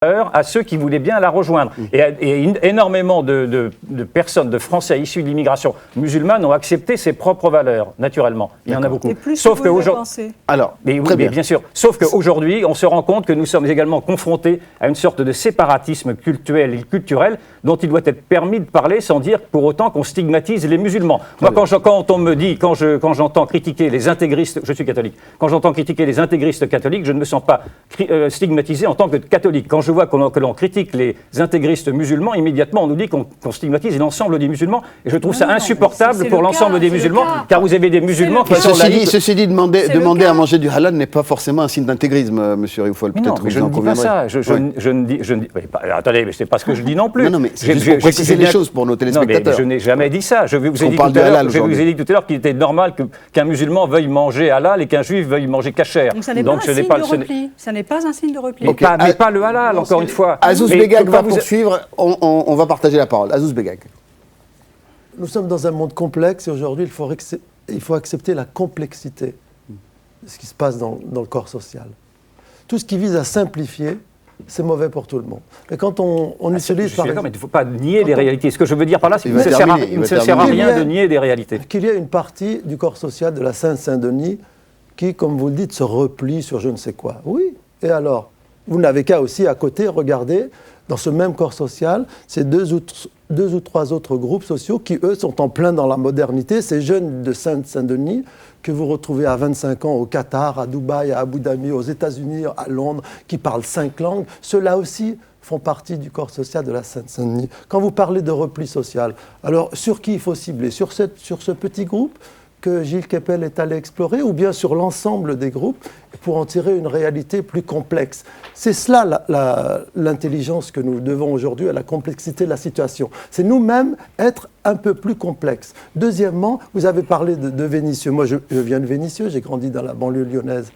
à ceux qui voulaient bien la rejoindre. Et énormément de personnes, de Français issus de l'immigration musulmane ont accepté ses propres valeurs, naturellement. Il y en a beaucoup. Sauf qu'aujourd'hui, bien sûr. Sauf qu'aujourd'hui, on se rend compte que nous sommes également confrontés à une sorte de séparatisme culturel dont il doit être permis de parler sans dire pour autant qu'on stigmatise les musulmans. Moi, quand on me dit, quand j'entends critiquer les intégristes, je suis catholique, quand j'entends critiquer les intégristes catholiques, je ne me sens pas stigmatisé en tant que catholique. Quand je vois que l'on critique les intégristes musulmans, immédiatement on nous dit qu'on stigmatise l'ensemble des musulmans. Et je trouve ça insupportable pour l'ensemble des musulmans, car vous avez des musulmans qui sont laïcs. Ceci dit, demander à manger du halal n'est pas forcément un signe d'intégrisme, monsieur Rioufoul. Non, mais je ne dis pas ça. Attendez, mais ce n'est pas ce que je dis non plus. Non, mais c'est juste pour préciser les choses pour nos téléspectateurs. Je n'ai jamais dit ça. Je vous ai dit tout à l'heure qu'il était normal qu'un musulman veuille manger halal et qu'un juif veuille manger kasher. Donc ça n'est pas un signe de repli. Ça n'est pas un signe de repli. Mais pas le halal, encore une fois. Azouz Begag va poursuivre, on va partager la parole. Azouz Begag. Nous sommes dans un monde complexe et aujourd'hui il faut accepter la complexité de ce qui se passe dans le corps social. Tout ce qui vise à simplifier, c'est mauvais pour tout le monde. Mais quand on utilise... Mais il ne faut pas nier les réalités. Ce que je veux dire par là, c'est qu'il ne sert à rien de nier des réalités. Qu'il y a une partie du corps social de la Seine-Saint-Denis qui, comme vous le dites, se replie sur je ne sais quoi. Oui, et alors ? Vous n'avez qu'à aussi, à côté, regarder, dans ce même corps social, ces deux ou trois autres groupes sociaux qui, eux, sont en plein dans la modernité. Ces jeunes de Saint-Denis que vous retrouvez à 25 ans au Qatar, à Dubaï, à Abu Dhabi, aux États-Unis, à Londres, qui parlent 5 langues, ceux-là aussi font partie du corps social de la Seine-Saint-Denis. Quand vous parlez de repli social, alors sur qui il faut cibler ? Sur ce petit groupe que Gilles Kepel est allé explorer, ou bien sur l'ensemble des groupes pour en tirer une réalité plus complexe. C'est cela l'intelligence que nous devons aujourd'hui à la complexité de la situation. C'est nous-mêmes être un peu plus complexes. Deuxièmement, vous avez parlé de Vénissieux. Moi, je viens de Vénissieux, j'ai grandi dans la banlieue lyonnaise.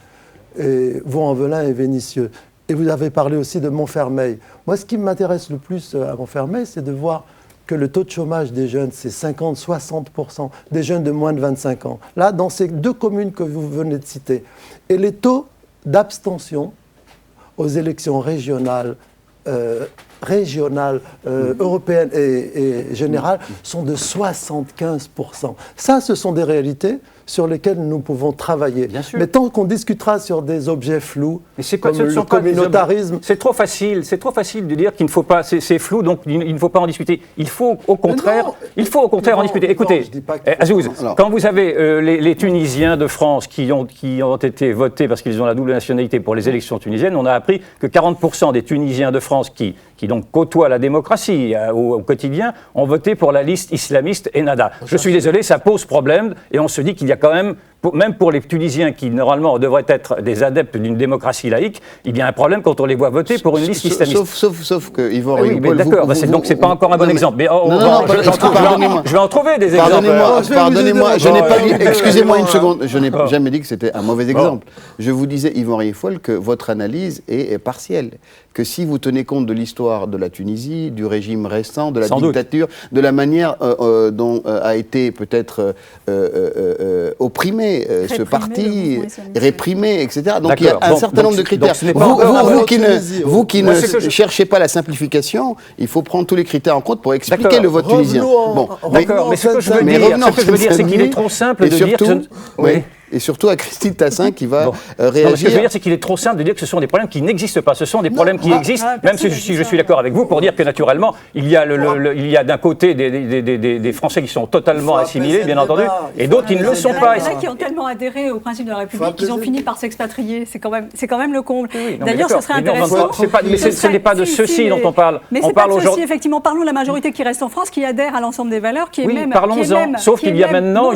Et Vaux-en-Velin est Vénissieux. Et vous avez parlé aussi de Montfermeil. Moi, ce qui m'intéresse le plus à Montfermeil, c'est de voir que le taux de chômage des jeunes, c'est 50-60%, des jeunes de moins de 25 ans. Là, dans ces deux communes que vous venez de citer. Et les taux d'abstention aux élections régionales, européennes et générales sont de 75%. Ça, ce sont des réalités sur lesquelles nous pouvons travailler. Mais tant qu'on discutera sur des objets flous, comme le communautarisme... C'est trop facile de dire qu'il ne faut pas... C'est flou, donc il ne faut pas en discuter. Il faut au contraire en discuter. Écoutez, Azouz, quand vous avez les Tunisiens de France qui ont été votés parce qu'ils ont la double nationalité pour les élections tunisiennes, on a appris que 40% des Tunisiens de France qui donc côtoient la démocratie au quotidien ont voté pour la liste islamiste Ennahda. Je suis désolé, ça pose problème et on se dit qu'il y a quand même, même pour les Tunisiens qui normalement devraient être des adeptes d'une démocratie laïque, il y a un problème quand on les voit voter pour une liste islamiste. Sauf que Yvan Rioufoul... D'accord, donc c'est pas encore un bon exemple. Mais je vais en trouver des exemples. Pardonnez-moi, je n'ai pas dit... Excusez-moi une seconde, je n'ai jamais dit que c'était un mauvais exemple. Je vous disais, Yvan Rioufoul, que votre analyse est partielle. Que si vous tenez compte de l'histoire de la Tunisie, du régime récent, de la dictature, de la manière dont a été peut-être opprimé ce parti, réprimé, etc. Donc il y a un certain nombre de critères. Vous qui ne cherchez pas la simplification, il faut prendre tous les critères en compte pour expliquer le vote tunisien. D'accord, mais ce que je veux dire, c'est qu'il est trop simple de dire que... Et surtout à Christine Tassin qui va réagir. Non, ce que je veux dire, c'est qu'il est trop simple de dire que ce sont des problèmes qui n'existent pas. Ce sont des problèmes qui existent, même si je suis d'accord avec vous, pour dire que naturellement, il y a d'un côté des Français qui sont totalement assimilés, bien entendu, et d'autres qui ne le sont pas. Il y en a qui ont tellement adhéré au principe de la République qu'ils ont fini par s'expatrier. C'est quand même le comble. D'ailleurs, ce serait intéressant. Mais ce n'est pas de ceci dont on parle. Mais c'est pas de ceci, effectivement. Parlons de la majorité qui reste en France, qui adhère à l'ensemble des valeurs, qui est même... Oui, parlons-en. Sauf qu'il y a maintenant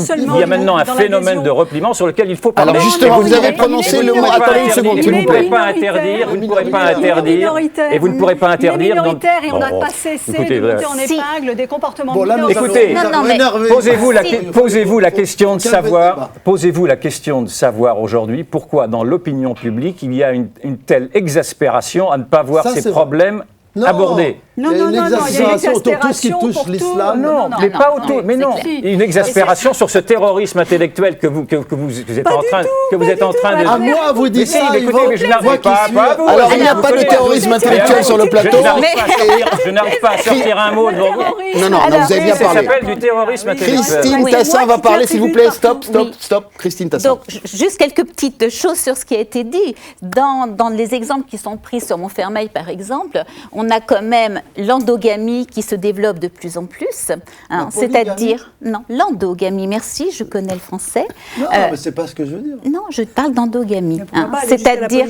un phénomène de repliement sur lequel il faut parler. Alors justement, vous avez prononcé le mot. Attendez une seconde, vous ne pourrez pas interdire, et vous ne pourrez pas interdire. Et on n'a pas cessé de monter en épingle des comportements minoritaires. Écoutez, posez-vous la question de savoir aujourd'hui pourquoi dans l'opinion publique il y a une telle exaspération à ne pas voir ces problèmes abordés. Non, il y a une exaspération autour tout ce qui touche l'islam. Non, mais pas autour. Mais non, une exaspération sur ce terrorisme intellectuel que vous êtes en train de. À moi, vous dites ça. Écoutez, je n'arrive pas. Alors, il n'y a pas de terrorisme intellectuel sur le plateau. Je n'arrive pas à sortir un mot devant vous. Non, vous avez bien parlé. Ça s'appelle du terrorisme intellectuel. Christine Tassin va parler, s'il vous plaît. Stop. Christine Tassin. Donc, juste quelques petites choses sur ce qui a été dit. Dans les exemples qui sont pris sur Montfermeil, par exemple, on a quand même l'endogamie qui se développe de plus en plus. Hein, c'est-à-dire... Non, l'endogamie, merci, je connais le français. Non, mais c'est pas ce que je veux dire. Non, je parle d'endogamie. C'est-à-dire...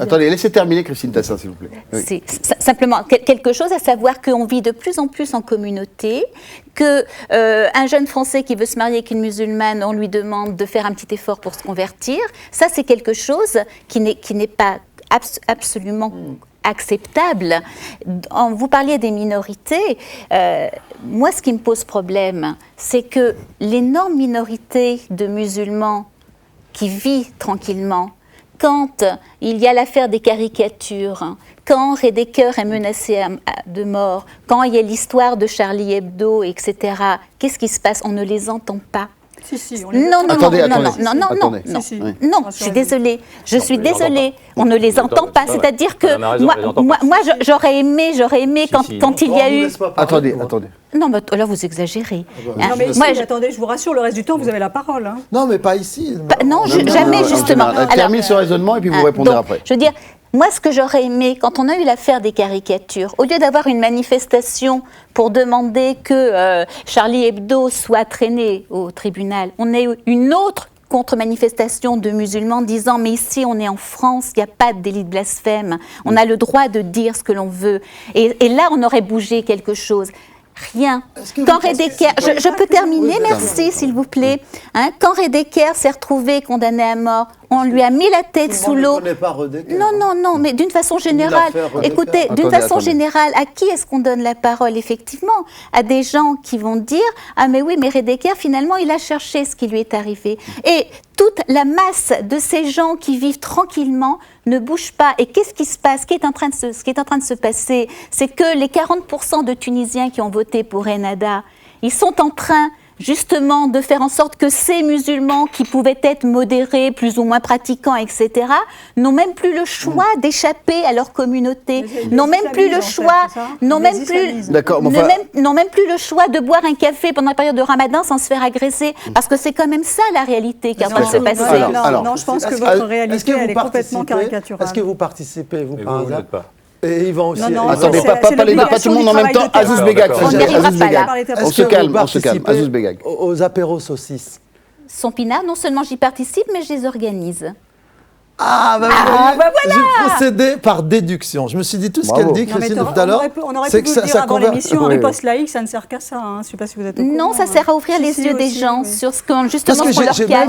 Attendez, laissez terminer Christine Tassin, s'il vous plaît. Oui. C'est simplement quelque chose à savoir qu'on vit de plus en plus en communauté, qu'un jeune Français qui veut se marier avec une musulmane, on lui demande de faire un petit effort pour se convertir. Ça, c'est quelque chose qui n'est pas absolument acceptable. Vous parliez des minorités. Moi, ce qui me pose problème, c'est que l'énorme minorité de musulmans qui vit tranquillement, quand il y a l'affaire des caricatures, quand Redeker est menacé de mort, quand il y a l'histoire de Charlie Hebdo, etc., qu'est-ce qui se passe? On ne les entend pas. Si, on les entend. Non, je suis désolée. On ne les entend pas. C'est-à-dire que moi j'aurais aimé quand il y a eu... Attendez. Non, mais là, vous exagérez. Non, mais attendez, je vous rassure, le reste du temps, vous avez la parole. Hein. Non, mais pas ici. Non, jamais, justement. Termine ce raisonnement et puis vous répondrez après. Je veux dire, moi, ce que j'aurais aimé, quand on a eu l'affaire des caricatures, au lieu d'avoir une manifestation pour demander que Charlie Hebdo soit traîné au tribunal, on a eu une autre contre-manifestation de musulmans disant « mais ici, on est en France, il n'y a pas de délit de blasphème, on a le droit de dire ce que l'on veut ». Et là, on aurait bougé quelque chose. Rien. Quand Redeker, je peux terminer, merci s'il vous plaît. Hein, quand Redeker s'est retrouvé condamné à mort, on lui a mis la tête sous l'eau. Non, mais d'une façon générale, écoutez, générale, à qui est-ce qu'on donne la parole? Effectivement, à des gens qui vont dire « Ah mais oui, mais Redeker, finalement, il a cherché ce qui lui est arrivé. » Et toute la masse de ces gens qui vivent tranquillement ne bouge pas. Et qu'est-ce qui se passe? Ce qui est en train de se passer, c'est que les 40% de Tunisiens qui ont voté pour Ennahda, ils sont en train justement de faire en sorte que ces musulmans qui pouvaient être modérés, plus ou moins pratiquants, etc., n'ont même plus le choix d'échapper à leur communauté, n'ont même plus le choix, n'ont même plus le choix de boire un café pendant la période de Ramadan sans se faire agresser, parce que c'est quand même ça la réalité qui est en train de se passer. Non, je pense que votre réalité, elle est complètement caricaturale. Est-ce que vous participez, vous, par hasard? Et ils vont aussi. Attendez, pas tout le monde en même temps. Azouz Begag. On se calme. Azouz Begag. Aux apéros saucisses. Son pinard, non seulement j'y participe, mais je les organise. Voilà. J'ai procédé par déduction. Je me suis dit tout ce qu'elle dit, Christine, tout à l'heure. On aurait pu vous le dire avant l'émission, les postes laïcs, ça ne sert qu'à ça. Je ne sais pas si vous êtes au courant. Non, ça sert à ouvrir les yeux des gens sur ce qu'on justement qu'on leur cache.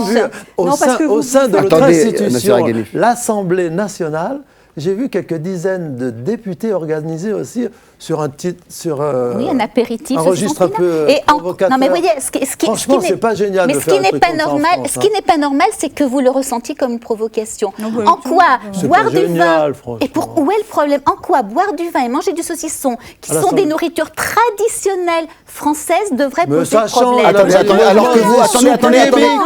Au sein de notre institution, l'Assemblée nationale, j'ai vu quelques dizaines de députés organisés aussi sur un apéritif, un registre un peu provocateur. Non mais voyez, franchement, c'est pas génial. Mais ce qui n'est pas normal, c'est que vous le ressentiez comme une provocation. En quoi boire du vin? Et où est le problème? En quoi boire du vin et manger du saucisson, qui sont des nourritures traditionnelles françaises, devraient poser problème? Attendez.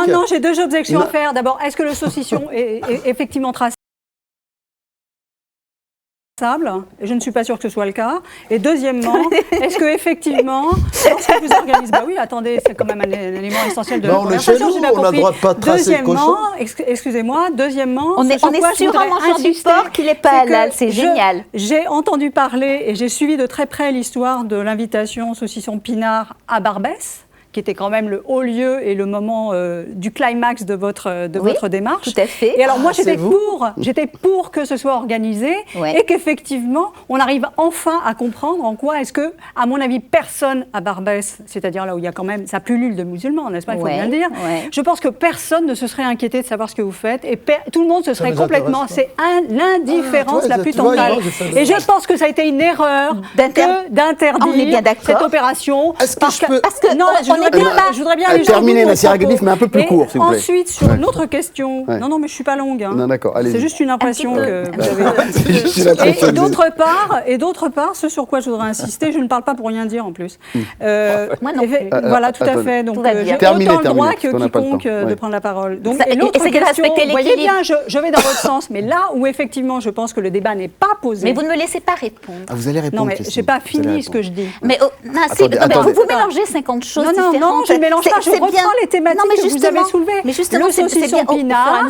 Non, j'ai deux objections à faire. D'abord, est-ce que le saucisson est effectivement traçable? Je ne suis pas sûre que ce soit le cas. Et deuxièmement, est-ce que effectivement, lorsque vous organisez, oui, attendez, c'est quand même un élément essentiel de la conversation. On a le droit de pas tracer le cochon. Excusez-moi. Deuxièmement, on est sûr en mangeant du porc qu'il n'est pas halal. C'est génial. J'ai entendu parler et j'ai suivi de très près l'histoire de l'invitation saucisson Pinard à Barbès, qui était quand même le haut lieu et le moment du climax de votre démarche. Tout à fait. Et alors moi, j'étais pour que ce soit organisé et qu'effectivement, on arrive enfin à comprendre en quoi est-ce que, à mon avis, personne à Barbès, c'est-à-dire là où il y a quand même, ça pullule de musulmans, n'est-ce pas, il faut bien le dire. Je pense que personne ne se serait inquiété de savoir ce que vous faites et tout le monde se serait complètement, c'est l'indifférence la plus totale. Et je pense que ça a été une erreur d'interdire cette opération. Est-ce que je peux... Non, voudrais bien aller terminer Nasser Aghanif, mais un peu plus court, s'il vous plaît. Ensuite, sur une autre question. Non, mais je ne suis pas longue. Hein. Non, d'accord, allez-y. C'est juste une impression que vous avez. C'est juste une impression. Et d'autre part, ce sur quoi je voudrais insister, je ne parle pas pour rien dire en plus. Moi non plus. Voilà, tout à fait. Donc, j'ai autant le droit que quiconque de prendre la parole. Donc, et l'autre question, vous voyez bien, je vais dans votre sens, mais là où effectivement, je pense que le débat n'est pas posé. Mais vous ne me laissez pas répondre. Ah, vous allez répondre. Non, mais je n'ai pas fini ce que je dis. Mais vous mélangez 50 choses différentes. Non, je ne mélange pas, je reprends les thématiques que vous avez soulevées. Mais justement, le saucisson bien pinard,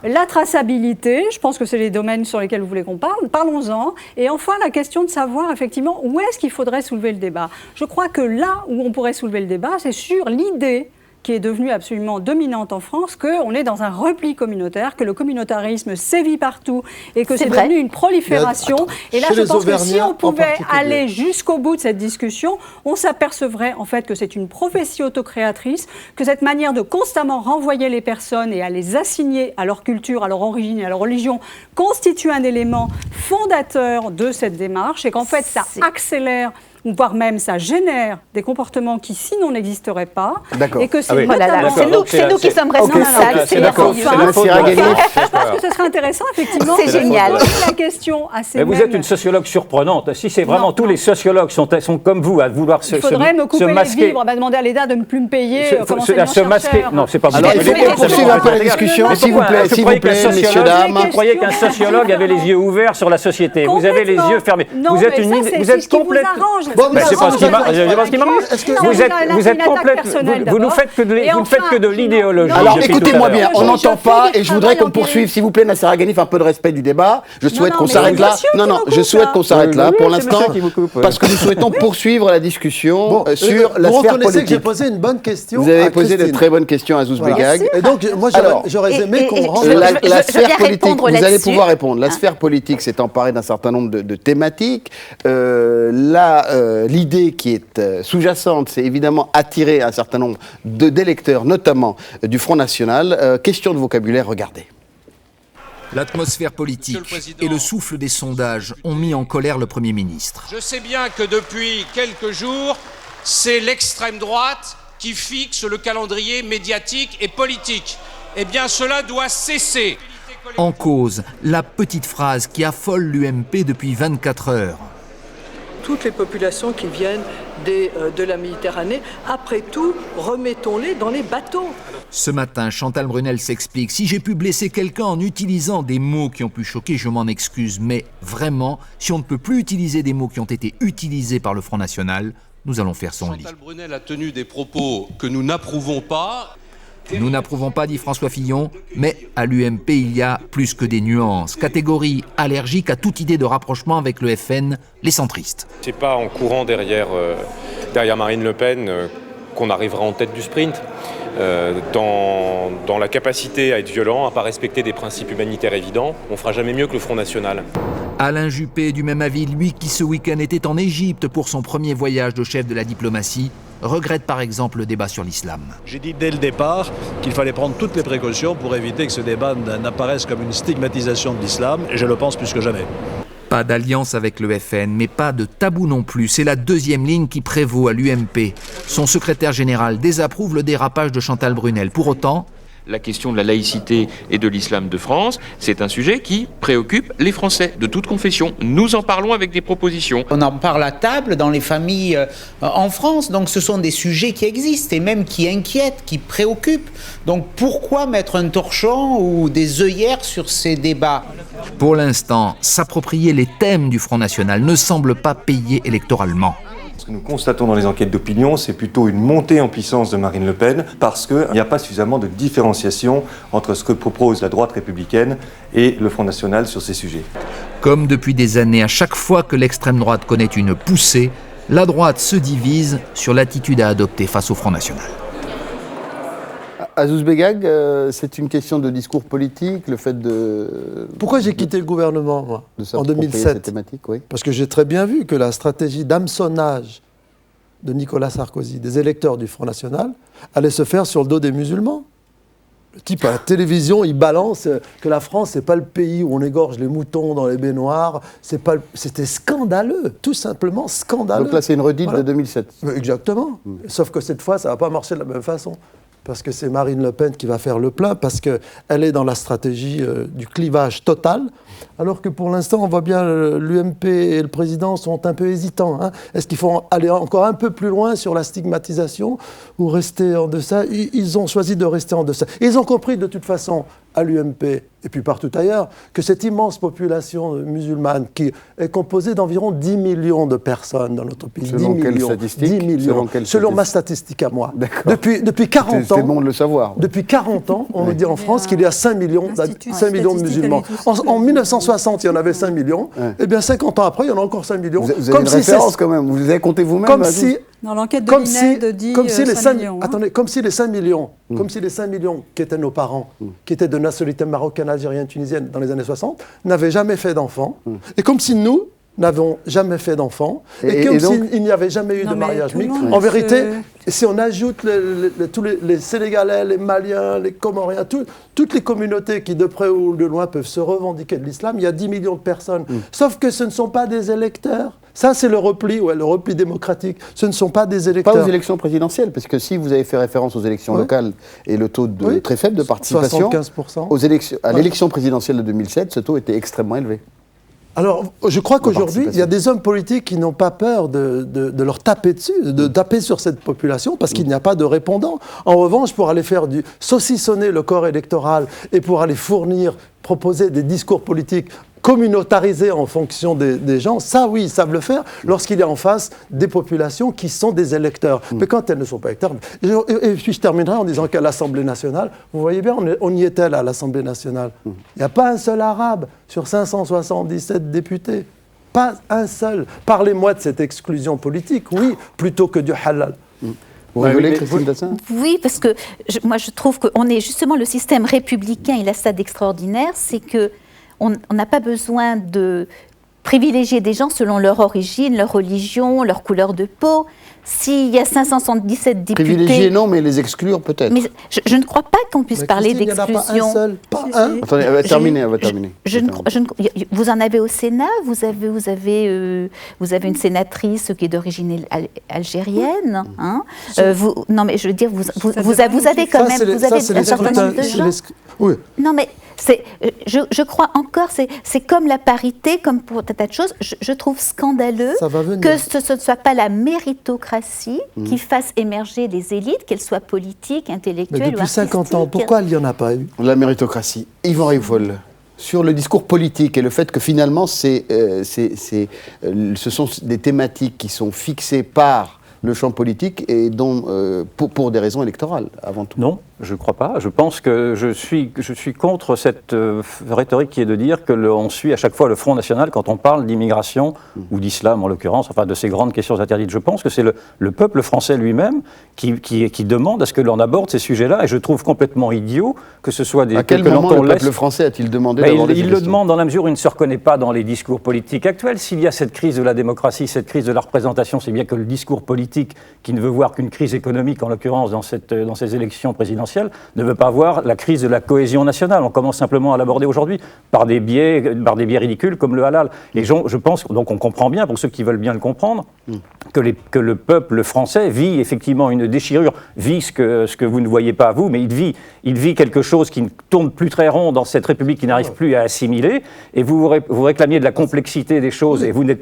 la traçabilité, je pense que c'est les domaines sur lesquels vous voulez qu'on parle, parlons-en. Et enfin, la question de savoir effectivement où est-ce qu'il faudrait soulever le débat. Je crois que là où on pourrait soulever le débat, c'est sur l'idée qui est devenue absolument dominante en France, qu'on est dans un repli communautaire, que le communautarisme sévit partout et que c'est devenu une prolifération. Et là, je pense que si on pouvait aller jusqu'au bout de cette discussion, on s'apercevrait en fait que c'est une prophétie autocréatrice, que cette manière de constamment renvoyer les personnes et à les assigner à leur culture, à leur origine et à leur religion constitue un élément fondateur de cette démarche et qu'en fait, ça accélère ou voire même ça génère des comportements qui sinon n'existeraient pas. D'accord. Et que c'est c'est nous qui sommes responsables. C'est d'accord. Je pense que ce serait intéressant, effectivement. C'est génial. La question à ces Mais vous êtes une sociologue surprenante. Si c'est vraiment tous les sociologues sont comme vous à vouloir se masquer. Il faudrait me couper les vivres. On va demander à l'État de ne plus me payer. Se masquer. Non, c'est pas vous. Alors, il faut poursuivre un peu la discussion, s'il vous plaît, messieurs, dames. Vous croyez qu'un sociologue avait les yeux ouverts sur la société. Vous avez les yeux fermés. Vous êtes complète. Bon, mais c'est pas ce qui m'arrange. Vous êtes complète. Vous ne faites que de l'idéologie. Alors écoutez-moi bien, on n'entend pas et je voudrais qu'on poursuive, s'il vous plaît, Nasser Aghanif, un peu de respect du débat. Je souhaite qu'on s'arrête là. Non, je souhaite qu'on s'arrête là pour l'instant parce que nous souhaitons poursuivre la discussion sur la sphère politique. J'ai posé une bonne question. Vous avez posé de très bonnes questions à Azouz Begag. Et donc, moi, j'aurais aimé qu'on rentre. La sphère politique, vous allez pouvoir répondre. La sphère politique s'est emparée d'un certain nombre de thématiques. L'idée qui est sous-jacente, c'est évidemment attirer un certain nombre d'électeurs, notamment du Front National. Question de vocabulaire, regardez. L'atmosphère politique et le souffle des sondages ont mis en colère le Premier ministre. Je sais bien que depuis quelques jours, c'est l'extrême droite qui fixe le calendrier médiatique et politique. Eh bien, cela doit cesser. En cause, la petite phrase qui affole l'UMP depuis 24 heures. Toutes les populations qui viennent de la Méditerranée, après tout, remettons-les dans les bateaux. Ce matin, Chantal Brunel s'explique. Si j'ai pu blesser quelqu'un en utilisant des mots qui ont pu choquer, je m'en excuse. Mais vraiment, si on ne peut plus utiliser des mots qui ont été utilisés par le Front National, nous allons faire son lit. Chantal Brunel a tenu des propos que nous n'approuvons pas. Nous n'approuvons pas, dit François Fillon, mais à l'UMP, il y a plus que des nuances. Catégorie allergique à toute idée de rapprochement avec le FN, les centristes. C'est pas en courant derrière Marine Le Pen qu'on arrivera en tête du sprint. Dans la capacité à être violent, à ne pas respecter des principes humanitaires évidents, on ne fera jamais mieux que le Front National. Alain Juppé, du même avis, lui qui ce week-end était en Égypte pour son premier voyage de chef de la diplomatie, regrette par exemple le débat sur l'islam. J'ai dit dès le départ qu'il fallait prendre toutes les précautions pour éviter que ce débat n'apparaisse comme une stigmatisation de l'islam, et je le pense plus que jamais. Pas d'alliance avec le FN, mais pas de tabou non plus. C'est la deuxième ligne qui prévaut à l'UMP. Son secrétaire général désapprouve le dérapage de Chantal Brunel. Pour autant, la question de la laïcité et de l'islam de France, c'est un sujet qui préoccupe les Français de toute confession. Nous en parlons avec des propositions. On en parle à table dans les familles en France, donc ce sont des sujets qui existent et même qui inquiètent, qui préoccupent. Donc pourquoi mettre un torchon ou des œillères sur ces débats ? Pour l'instant, s'approprier les thèmes du Front National ne semble pas payer électoralement. Ce que nous constatons dans les enquêtes d'opinion, c'est plutôt une montée en puissance de Marine Le Pen parce qu'il n'y a pas suffisamment de différenciation entre ce que propose la droite républicaine et le Front National sur ces sujets. Comme depuis des années, à chaque fois que l'extrême droite connaît une poussée, la droite se divise sur l'attitude à adopter face au Front National. Azouz Begag, c'est une question de discours politique, le fait de... Pourquoi j'ai quitté le gouvernement, moi, en 2007 cette thématique, oui. Parce que j'ai très bien vu que la stratégie d'hameçonnage de Nicolas Sarkozy, des électeurs du Front National, allait se faire sur le dos des musulmans. Le type à la télévision, il balance que la France, c'est pas le pays où on égorge les moutons dans les baignoires. C'était scandaleux, tout simplement scandaleux. Donc là, c'est une redite de 2007. Exactement. Sauf que cette fois, ça va pas marcher de la même façon. Parce que c'est Marine Le Pen qui va faire le plein, parce qu'elle est dans la stratégie du clivage total, alors que pour l'instant, on voit bien l'UMP et le président sont un peu hésitants. Hein. Est-ce qu'il faut aller encore un peu plus loin sur la stigmatisation ou rester en deçà? Ils ont choisi de rester en deçà. Ils ont compris de toute façon, à l'UMP et puis partout ailleurs, que cette immense population musulmane qui est composée d'environ 10 millions de personnes dans notre pays. Selon quelle statistique? 10 millions. Selon ma statistique à moi. Depuis 40 ans, c'est bon de le savoir. Depuis 40 ans, on nous dit en France qu'il y a 5 millions de musulmans. En 1960, il y en avait 5 millions. Et bien 50 ans après, il y en a encore 5 millions. Vous avez une référence quand même, vous les avez comptés vous-même. Comme si... Dans l'enquête de l'INED dit 5 millions. Attendez, comme si les 5 millions, qui étaient nos parents, qui étaient de nationalité marocaine, algérienne, tunisienne dans les années 60, n'avaient jamais fait d'enfants. Et comme si nous n'avons jamais fait d'enfants, et comme s'il n'y avait jamais eu de mariage mixte. En vérité, si on ajoute tous les Sénégalais, les Maliens, les Comoriens, toutes les communautés qui de près ou de loin peuvent se revendiquer de l'islam, il y a 10 millions de personnes. Sauf que ce ne sont pas des électeurs. Ça, c'est le repli démocratique. Ce ne sont pas des électeurs. Pas aux élections présidentielles, parce que si vous avez fait référence aux élections locales et le taux très faible de participation, 75%. À l'élection présidentielle de 2007, ce taux était extrêmement élevé. Alors, je crois qu'aujourd'hui, il y a des hommes politiques qui n'ont pas peur de leur taper dessus, de taper sur cette population, parce qu'il n'y a pas de répondants. En revanche, pour aller faire saucissonner le corps électoral et pour aller proposer des discours politiques communautarisés en fonction des gens, ça oui, ils savent le faire lorsqu'il y a en face des populations qui sont des électeurs. Mais quand elles ne sont pas électeurs... Et puis je terminerai en disant qu'à l'Assemblée nationale, vous voyez bien, on y était là, à l'Assemblée nationale. Il n'y a pas un seul arabe sur 577 députés. Pas un seul. Parlez-moi de cette exclusion politique, oui, plutôt que du halal. Vous rigolez, Christine Tassin ? Oui, parce que moi je trouve qu'on est justement le système républicain, il a ça d'extraordinaire, c'est que on n'a pas besoin de privilégier des gens selon leur origine, leur religion, leur couleur de peau. S'il y a 577 députés... Privilégier non, mais les exclure peut-être. Mais je ne crois pas qu'on puisse parler d'exclusion. Il n'y en a pas un seul, pas un. Attendez, elle va terminer. Vous en avez au Sénat, vous avez une sénatrice qui est d'origine algérienne. Hein. Non, mais je veux dire, vous avez quand même... Vous avez un certain nombre de gens. Oui. Non, mais... Je crois encore, c'est comme la parité, comme pour un tas de choses. Je trouve scandaleux que ce ne soit pas la méritocratie qui fasse émerger les élites, qu'elles soient politiques, intellectuelles ou artistiques. Mais depuis 50 ans, pourquoi il n'y en a pas eu ? La méritocratie. Yvan Rivol, sur le discours politique et le fait que finalement, ce sont des thématiques qui sont fixées par le champ politique et dont, pour des raisons électorales, avant tout. Non, je ne crois pas. Je pense que je suis contre cette rhétorique qui est de dire qu'on suit à chaque fois le Front National quand on parle d'immigration ou d'islam en l'occurrence, enfin de ces grandes questions interdites. Je pense que c'est le peuple français lui-même qui demande à ce que l'on aborde ces sujets-là, et je trouve complètement idiot que ce soit des... À quel moment le peuple français a-t-il demandé d'aborder ces questions ? Il le demande dans la mesure où il ne se reconnaît pas dans les discours politiques actuels. S'il y a cette crise de la démocratie, cette crise de la représentation, c'est bien que le discours politique, qui ne veut voir qu'une crise économique, en l'occurrence dans ces élections présidentielles, ne veut pas voir la crise de la cohésion nationale. On commence simplement à l'aborder aujourd'hui par des biais ridicules comme le halal. Et je pense, donc on comprend bien, pour ceux qui veulent bien le comprendre, que le peuple français vit effectivement une déchirure, vit ce que vous ne voyez pas vous, mais il vit quelque chose qui ne tourne plus très rond dans cette République, qui n'arrive plus à assimiler, et vous réclamiez de la complexité des choses, et vous ne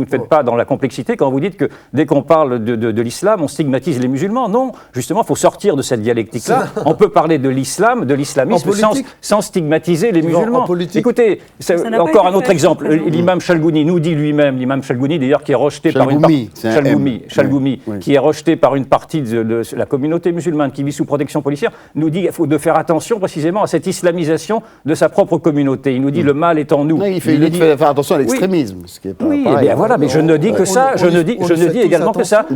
faites pas dans la complexité quand vous dites que dès qu'on parle de l'islam, on stigmatise les musulmans. Non, justement, il faut sortir de cette dialectique-là. On peut parler de l'islam, de l'islamisme, sans stigmatiser les musulmans. Écoutez, encore un autre exemple. L'imam Chalgouni nous dit lui-même, l'imam Chalgouni d'ailleurs, qui est rejeté par une partie... Chalgoumi, qui est rejeté par une partie de la communauté musulmane qui vit sous protection policière, nous dit qu'il faut de faire attention précisément à cette islamisation de sa propre communauté. Il nous dit le mal est en nous. Non, il faut faire attention à l'extrémisme, ce qui est pas pareil. Bien voilà, mais je ne dis que ça, je ne dis également que ça.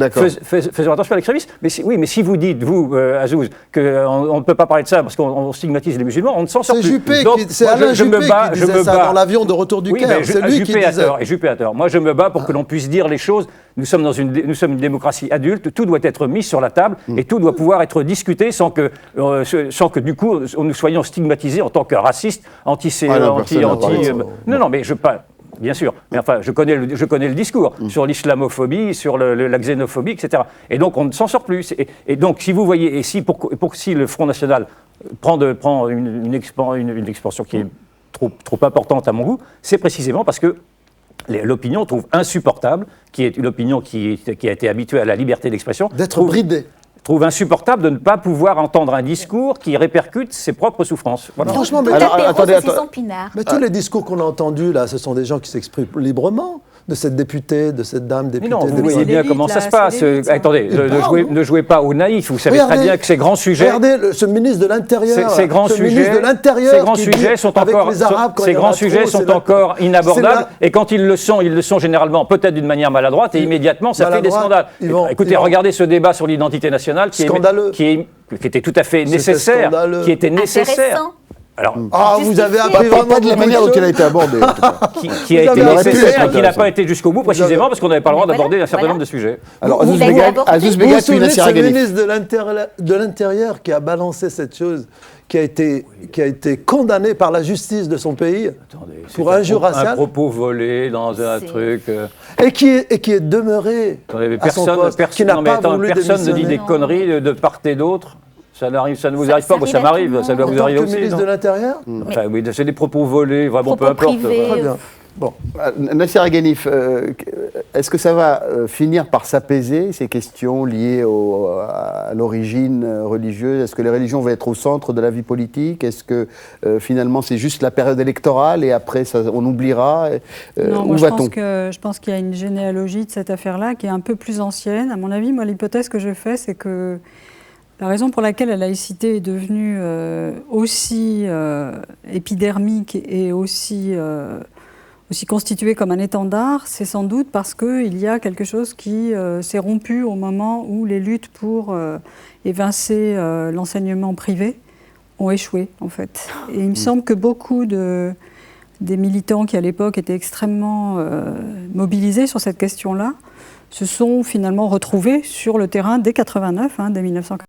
Faisons attention à l'extrémisme. Mais si vous dites, vous, Azouz, que qu'on ne peut pas parler de ça parce qu'on stigmatise les musulmans, on ne s'en sort plus. C'est Alain Juppé qui disait ça dans l'avion de retour du Caire. C'est lui qui disait. Et Juppé a tort. Moi, je me bats pour que l'on puisse dire les choses. Nous sommes une démocratie adulte, tout doit être mis sur la table et tout doit pouvoir être discuté sans que du coup, nous soyons stigmatisés en tant que racistes, Non, mais je pas. Bien sûr, mais enfin, je connais le discours sur l'islamophobie, sur la xénophobie, etc. Et donc, on ne s'en sort plus. Et donc, si vous voyez, et si le Front National prend une expansion qui est trop importante à mon goût, c'est précisément parce que l'opinion trouve insupportable, qui est une opinion qui a été habituée à la liberté d'expression, d'être bridée. Trouve insupportable de ne pas pouvoir entendre un discours qui répercute ses propres souffrances. Voilà. Franchement, mais attendez. Mais tous les discours qu'on a entendus là, ce sont des gens qui s'expriment librement. De cette députée, de cette dame députée. Mais non, vous voyez bien comment ça se passe. Attendez, ne jouez pas au naïf. Vous savez très bien que ces grands sujets. Regardez ce ministre de l'Intérieur. Ces grands sujets sont encore inabordables. Et quand ils le sont généralement peut-être d'une manière maladroite. Et immédiatement, ça fait des scandales. Écoutez, regardez ce débat sur l'identité nationale qui était tout à fait nécessaire. Qui était nécessaire. Alors, vous avez appris pas de la manière dont il a été abordé. Qui a été nécessaire et qui n'a pas été jusqu'au bout, précisément parce qu'on n'avait pas le droit d'aborder un certain nombre de sujets. Alors, Azouz Begag, puis Nassir Haghani. C'est le ministre de l'Intérieur qui a balancé cette chose, qui a été condamné par la justice de son pays pour injure raciale. Un propos volé dans un truc. Et qui est demeuré à son poste, qui n'a pas voulu démissionner. Personne ne dit des conneries de part et d'autre. Ça ne vous arrive pas, moi ça m'arrive, ça doit vous arriver aussi. Ministre de l'Intérieur Enfin, oui, c'est des propos volés, vraiment peu importe. Très bien. Bon, Nassir Haghani, est-ce que ça va finir par s'apaiser, ces questions liées à l'origine religieuse? Est-ce que les religions vont être au centre de la vie politique? Est-ce que finalement c'est juste la période électorale et après on oubliera? Non, moi je pense qu'il y a une généalogie de cette affaire-là qui est un peu plus ancienne. À mon avis, moi l'hypothèse que je fais, c'est que la raison pour laquelle la laïcité est devenue aussi épidermique et aussi constituée comme un étendard, c'est sans doute parce qu'il y a quelque chose qui s'est rompu au moment où les luttes pour évincer l'enseignement privé ont échoué, en fait. Et il me semble que beaucoup des militants qui, à l'époque, étaient extrêmement mobilisés sur cette question-là, se sont finalement retrouvés sur le terrain dès 89, dès 1989.